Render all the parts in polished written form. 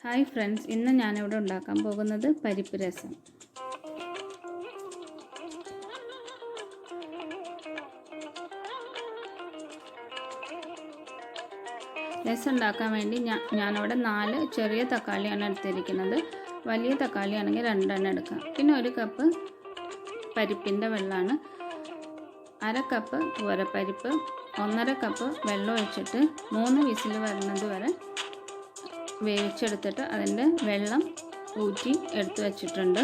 Hi friends, ഇന്ന് ഞാനിവിടെ ഉണ്ടാക്കാൻ പോകുന്നത് പരിപ്പ് രസം. രസം ഉണ്ടാക്കാൻ വേണ്ടി ഞാനിവിടെ 4 ചെറിയ തക്കാളിയാണ് എടുത്തിരിക്കുന്നത്. വലിയ തക്കാളി ആണെങ്കിൽ 2 എണ്ണം എടുക്കാം. പിന്നെ 1 കപ്പ് പരിപ്പിൻ്റെ വെള്ളമാണ്, 1/2 കപ്പ് തുവരപ്പരിപ്പ്, 1.5 കപ്പ് വെള്ളം ഒഴിച്ചിട്ട് 3 വിസിൽ വരുന്നത് വരെ വേവിച്ചെടുത്തിട്ട് അതിൻ്റെ വെള്ളം ഊറ്റി എടുത്ത് വെച്ചിട്ടുണ്ട്.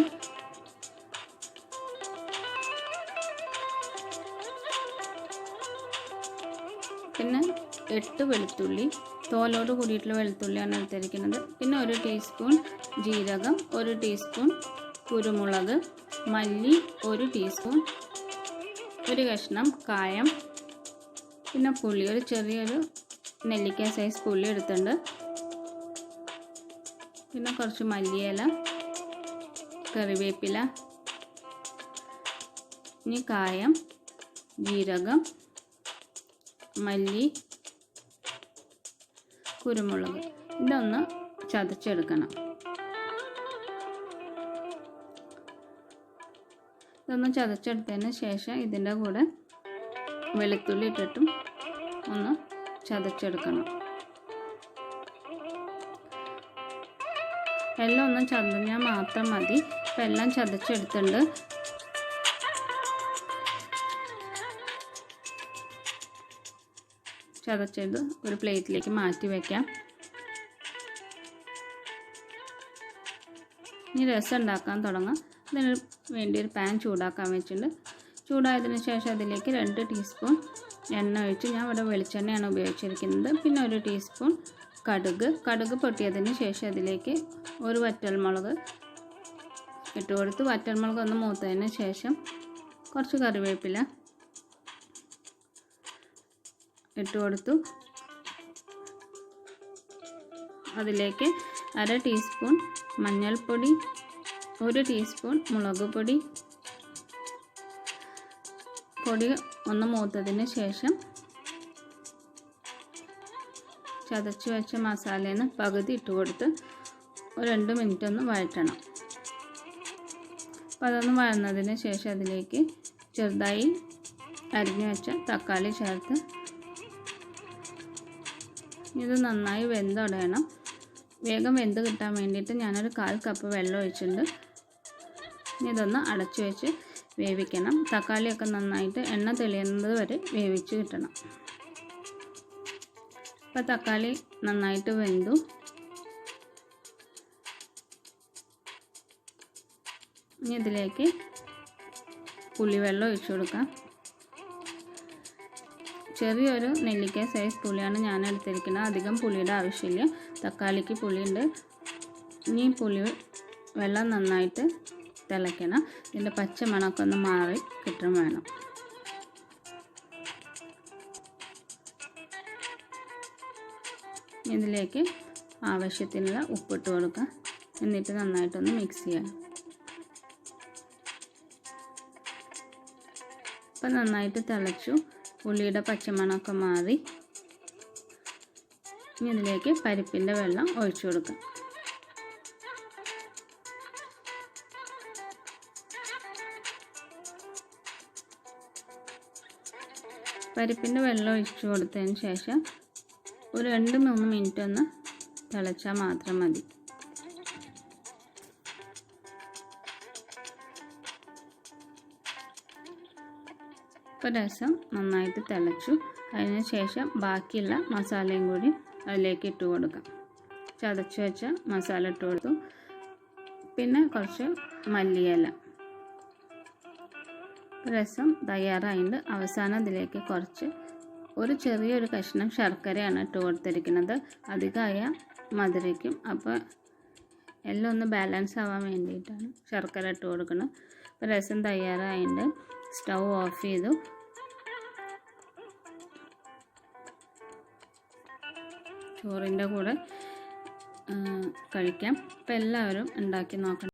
പിന്നെ 8 വെളുത്തുള്ളി, തോലോട് കൂടിയിട്ടുള്ള വെളുത്തുള്ളിയാണ് എടുത്തിരിക്കുന്നത്. പിന്നെ 1 ടീസ്പൂൺ ജീരകം, 1 ടീസ്പൂൺ കുരുമുളക്, മല്ലി 1 ടീസ്പൂൺ, 1 കഷ്ണം കായം, പിന്നെ പുളി, ഒരു ചെറിയൊരു നെല്ലിക്ക സൈസ് പുളി എടുത്തിട്ടുണ്ട്. പിന്നെ കുറച്ച് മല്ലിയില, കറിവേപ്പില, ഇനി കായം, ജീരകം, മല്ലി, കുരുമുളക്, ഇതൊന്ന് ചതച്ചെടുക്കണം. ഇതൊന്ന് ചതച്ചെടുത്തതിന് ശേഷം ഇതിൻ്റെ കൂടെ വെളുത്തുള്ളി ഇട്ടിട്ടും ഒന്ന് ചതച്ചെടുക്കണം. എല്ലാം ഒന്ന് ചതഞ്ഞാൽ മാത്രം മതി. ഇപ്പം എല്ലാം ചതച്ചെടുത്തിട്ടുണ്ട്. ചതച്ചത് ഒരു പ്ലേറ്റിലേക്ക് മാറ്റി വയ്ക്കാം. ഇനി രസം ഉണ്ടാക്കാൻ തുടങ്ങാം. ഇതിന് വേണ്ടി ഒരു പാൻ ചൂടാക്കാൻ വെച്ചിട്ടുണ്ട്. ചൂടായതിന് ശേഷം അതിലേക്ക് 2 ടീസ്പൂൺ എണ്ണ ഒഴിച്ച്, ഞാൻ ഇവിടെ വെളിച്ചെണ്ണയാണ് ഉപയോഗിച്ചിരിക്കുന്നത്. പിന്നെ 1 ടീസ്പൂൺ കടുക് പൊട്ടിയതിന് ശേഷം അതിലേക്ക് 1 വറ്റൽമുളക് ഇട്ട് കൊടുത്ത്, വറ്റൽമുളക് ഒന്ന് മൂത്തതിന് ശേഷം കുറച്ച് കറിവേപ്പില ഇട്ട് കൊടുത്തു. അതിലേക്ക് 1/2 ടീസ്പൂൺ മഞ്ഞൾപ്പൊടി, 1 ടീസ്പൂൺ മുളക് പൊടി ഒന്ന് മൂത്തതിന് ശേഷം ചതച്ച് വെച്ച മസാലയിൽ നിന്ന് പകുതി ഇട്ട് കൊടുത്ത് ഒരു 2 മിനിറ്റ് ഒന്ന് വഴറ്റണം. അപ്പോൾ അതൊന്ന് വഴന്നതിന് ശേഷം അതിലേക്ക് ചെറുതായി അരിഞ്ഞു വെച്ച തക്കാളി ചേർത്ത് ഇത് നന്നായി വെന്തുടയണം. വേഗം വെന്ത് കിട്ടാൻ വേണ്ടിയിട്ട് ഞാനൊരു 1/4 കപ്പ് വെള്ളം ഒഴിച്ചിട്ടുണ്ട്. ഇതൊന്ന് അടച്ചു വെച്ച് വേവിക്കണം. തക്കാളിയൊക്കെ നന്നായിട്ട് എണ്ണ തെളിയുന്നത് വരെ വേവിച്ച് കിട്ടണം. ഇപ്പോൾ തക്കാളി നന്നായിട്ട് വെന്തു. ഇനി ഇതിലേക്ക് പുളിവെള്ളം ഒഴിച്ചു കൊടുക്കാം. ചെറിയൊരു നെല്ലിക്ക സൈസ് പുളിയാണ് ഞാൻ എടുത്തിരിക്കുന്നത്. അധികം പുളിയുടെ ആവശ്യമില്ല, തക്കാളിക്ക് പുളിയുണ്ട്. ഇനി വെള്ളം നന്നായിട്ട് തിളയ്ക്കണം. ഇതിൻ്റെ പച്ച മണമൊക്കെ ഒന്ന് മാറി കിട്ടാൻ വേണം. ഇതിലേക്ക് ആവശ്യത്തിനുള്ള ഉപ്പിട്ട് കൊടുക്കാം. എന്നിട്ട് നന്നായിട്ടൊന്ന് മിക്സ് ചെയ്യാം. ഇപ്പം നന്നായിട്ട് തിളച്ചു, പുളിയുടെ പച്ചമണമൊക്കെ മാറി. ഇനി ഇതിലേക്ക് പരിപ്പിൻ്റെ വെള്ളം ഒഴിച്ചു കൊടുക്കാം. പരിപ്പിൻ്റെ വെള്ളം ഒഴിച്ചു കൊടുത്തതിന് ശേഷം ഒരു 2-3 മിനിറ്റ് ഒന്ന് തിളച്ചാൽ മാത്രം മതി. ഇപ്പോൾ രസം നന്നായിട്ട് തിളച്ചു. അതിന് ശേഷം ബാക്കിയുള്ള മസാലയും കൂടി അതിലേക്ക് ഇട്ട് കൊടുക്കാം. ചതച്ച് വെച്ച മസാല ഇട്ട് കൊടുത്തു. പിന്നെ കുറച്ച് മല്ലിയില. രസം തയ്യാറായിട്ട് അവസാനം ഇതിലേക്ക് ഒരു ചെറിയൊരു കഷ്ണം ശർക്കരയാണ് ഇട്ട് കൊടുത്തിരിക്കുന്നത്. അധികമായ മധുരയ്ക്കും. അപ്പോൾ എല്ലാം ഒന്ന് ബാലൻസ് ആവാൻ വേണ്ടിയിട്ടാണ് ശർക്കര ഇട്ട് കൊടുക്കുന്നത്. അപ്പോൾ രസം തയ്യാറായിട്ട് സ്റ്റൗ ഓഫ് ചെയ്തു. ചോറിൻ്റെ കൂടെ കഴിക്കാം. അപ്പോൾ എല്ലാവരും ഉണ്ടാക്കി നോക്കണം.